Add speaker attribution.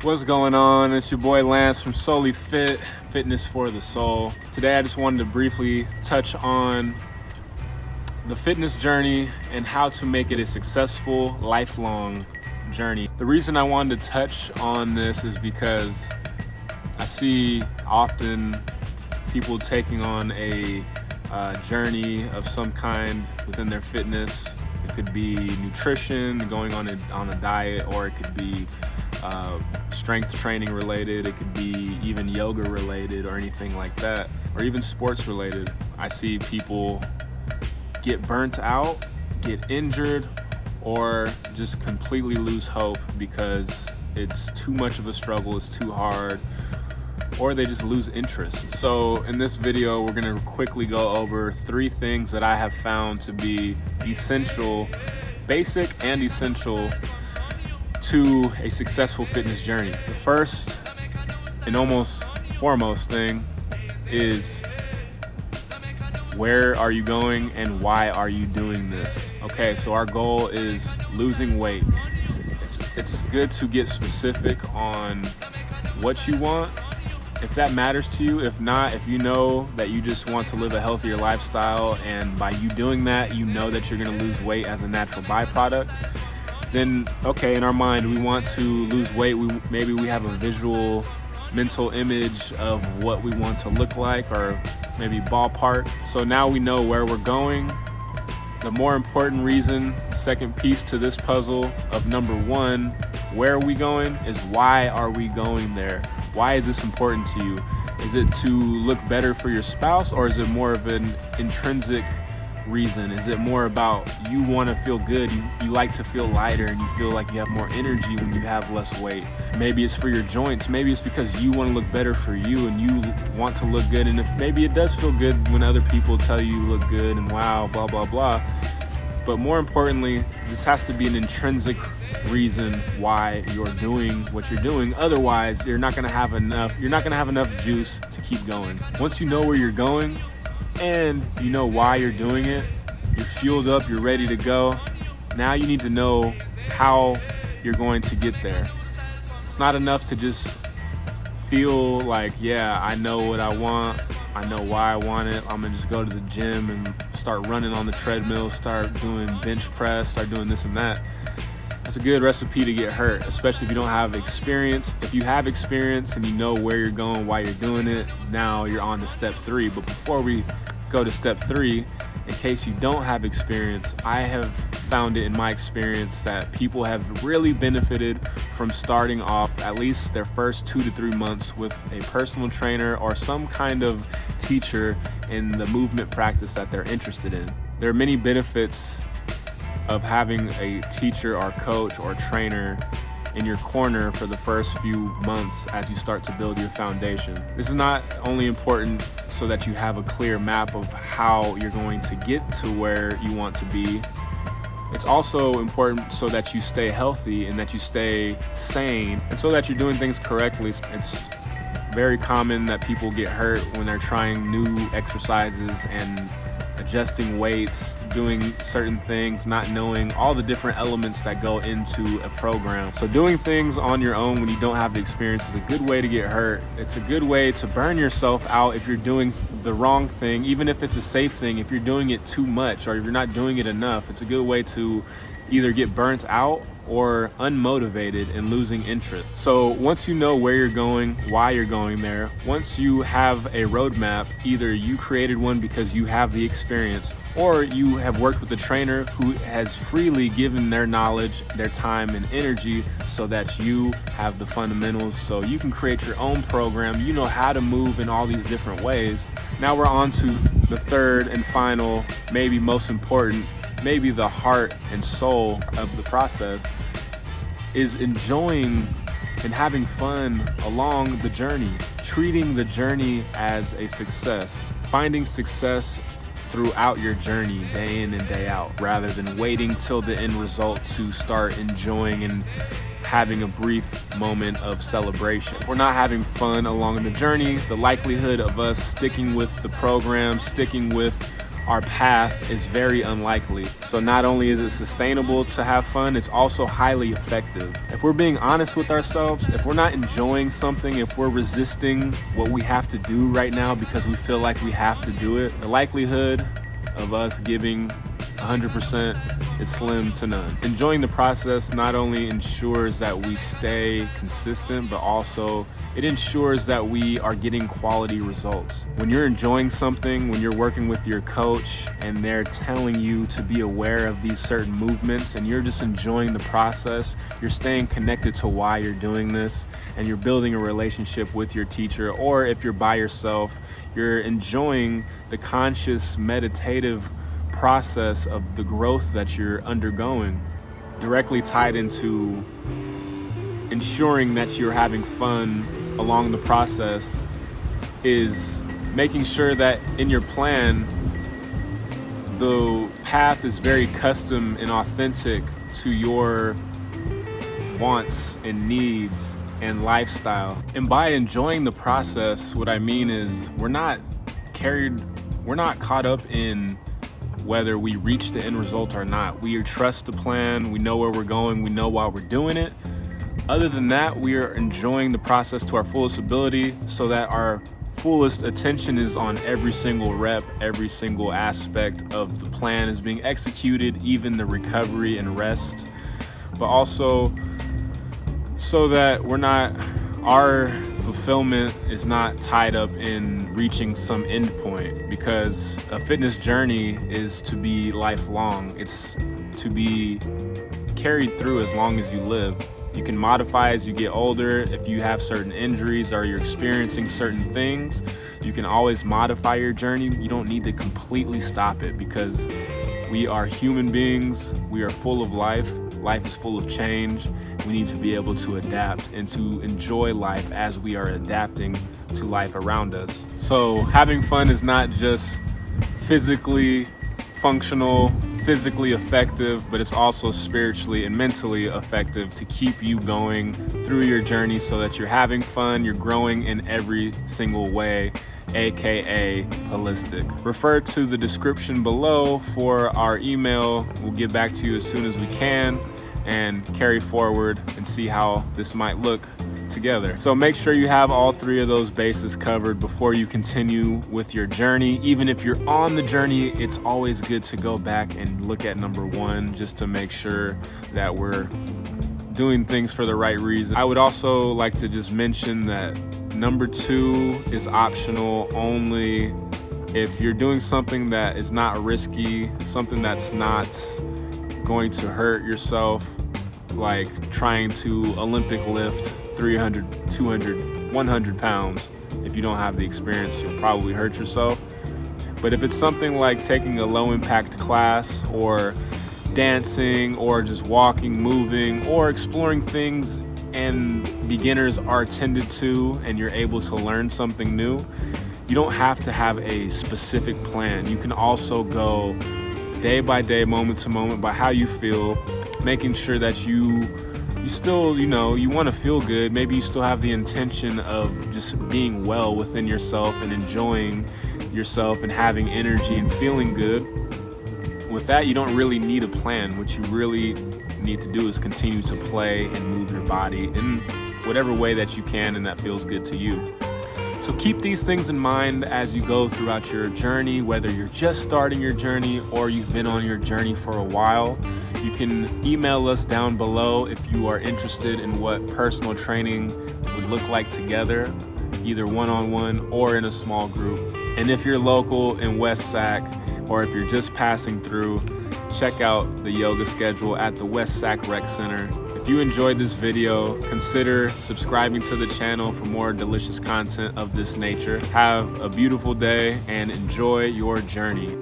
Speaker 1: What's going on? It's your boy Lance from Solely Fit, Fitness for the Soul. Today I just wanted to briefly touch on the fitness journey and how to make it a successful, lifelong journey. The reason I wanted to touch on this is because I see often people taking on a journey of some kind within their fitness. It could be nutrition, going on a diet, or it could be strength training related. It could be even yoga related or anything like that, or even sports related. I see people get burnt out, get injured, or just completely lose hope because it's too much of a struggle, it's too hard, or they just lose interest. So in this video, we're gonna quickly go over 3 things that I have found to be essential, basic and essential to a successful fitness journey. The first and almost foremost thing is, where are you going and why are you doing this? Okay, so our goal is losing weight. It's good to get specific on what you want, if that matters to you. If not, if you know that you just want to live a healthier lifestyle, and by you doing that, you know that you're gonna lose weight as a natural byproduct, then okay, in our mind, we want to lose weight. Maybe we have a visual, mental image of what we want to look like, or maybe ballpark. So now we know where we're going. The more important reason, second piece to this puzzle of number 1, where are we going, is why are we going there? Why is this important to you? Is it to look better for your spouse, or is it more of an intrinsic reason? Is it more about you want to feel good, you like to feel lighter, and you feel like you have more energy when you have less weight? Maybe it's for your joints. Maybe it's because you want to look better for you and you want to look good, and if maybe it does feel good when other people tell you look good and wow, blah blah blah. But more importantly, this has to be an intrinsic reason why you're doing what you're doing. Otherwise, you're not going to have enough juice to keep going. Once you know where you're going and you know why you're doing it, you're fueled up, you're ready to go. Now you need to know how you're going to get there. It's not enough to just feel like, yeah, I know what I want, I know why I want it, I'm gonna just go to the gym and start running on the treadmill, start doing bench press, start doing this and that. That's a good recipe to get hurt, especially if you don't have experience. If you have experience and you know where you're going, why you're doing it, now you're on to step 3. But before we go to step 3, in case you don't have experience, I have found it in my experience that people have really benefited from starting off at least their first 2 to 3 months with a personal trainer or some kind of teacher in the movement practice that they're interested in. There are many benefits of having a teacher or coach or trainer in your corner for the first few months as you start to build your foundation. This is not only important so that you have a clear map of how you're going to get to where you want to be, it's also important so that you stay healthy and that you stay sane, and so that you're doing things correctly. It's very common that people get hurt when they're trying new exercises and adjusting weights, doing certain things, not knowing all the different elements that go into a program. So doing things on your own when you don't have the experience is a good way to get hurt. It's a good way to burn yourself out if you're doing the wrong thing, even if it's a safe thing. If you're doing it too much or if you're not doing it enough, it's a good way to either get burnt out or unmotivated and losing interest. So once you know where you're going, why you're going there, once you have a roadmap, either you created one because you have the experience, or you have worked with a trainer who has freely given their knowledge, their time and energy so that you have the fundamentals, so you can create your own program. You know how to move in all these different ways. Now we're on to the third and final, maybe most important, maybe the heart and soul of the process, is enjoying and having fun along the journey, treating the journey as a success, finding success throughout your journey, day in and day out, rather than waiting till the end result to start enjoying and having a brief moment of celebration. If we're not having fun along the journey, the likelihood of us sticking with the program, sticking with our path is very unlikely. So not only is it sustainable to have fun, it's also highly effective. If we're being honest with ourselves, if we're not enjoying something, if we're resisting what we have to do right now because we feel like we have to do it, the likelihood of us giving 100% is slim to none. Enjoying the process not only ensures that we stay consistent, but also it ensures that we are getting quality results. When you're enjoying something, when you're working with your coach and they're telling you to be aware of these certain movements and you're just enjoying the process, you're staying connected to why you're doing this, and you're building a relationship with your teacher. Or if you're by yourself, you're enjoying the conscious meditative process of the growth that you're undergoing, directly tied into ensuring that you're having fun along the process is making sure that in your plan, the path is very custom and authentic to your wants and needs and lifestyle. And by enjoying the process, what I mean is we're not caught up in whether we reach the end result or not. We trust the plan, we know where we're going, we know why we're doing it. Other than that, we are enjoying the process to our fullest ability so that our fullest attention is on every single rep, every single aspect of the plan is being executed, even the recovery and rest. But also so that our fulfillment is not tied up in reaching some end point, because a fitness journey is to be lifelong. It's to be carried through as long as you live. You can modify as you get older. If you have certain injuries or you're experiencing certain things, you can always modify your journey. You don't need to completely stop it, because we are human beings. We are full of life. Life is full of change. We need to be able to adapt and to enjoy life as we are adapting to life around us. So having fun is not just physically functional, physically effective, but it's also spiritually and mentally effective to keep you going through your journey so that you're having fun, you're growing in every single way, aka holistic. Refer to the description below for our email. We'll get back to you as soon as we can and carry forward and see how this might look together. So make sure you have all three of those bases covered before you continue with your journey. Even if you're on the journey, it's always good to go back and look at number one just to make sure that we're doing things for the right reason. I would also like to just mention that number two is optional only if you're doing something that is not risky, something that's not going to hurt yourself, like trying to Olympic lift 300, 200, 100 pounds. If you don't have the experience, you'll probably hurt yourself. But if it's something like taking a low impact class or dancing or just walking, moving, or exploring things and beginners are tended to and you're able to learn something new, you don't have to have a specific plan. You can also go day by day, moment to moment, by how you feel, making sure that you still, you want to feel good. Maybe you still have the intention of just being well within yourself and enjoying yourself and having energy and feeling good. With that, you don't really need a plan. What you really need to do is continue to play and move your body in whatever way that you can and that feels good to you. So keep these things in mind as you go throughout your journey, whether you're just starting your journey or you've been on your journey for a while. You can email us down below if you are interested in what personal training would look like together, either one-on-one or in a small group. And if you're local in West Sac, or if you're just passing through, check out the yoga schedule at the West Sac Rec Center. If you enjoyed this video, consider subscribing to the channel for more delicious content of this nature. Have a beautiful day and enjoy your journey.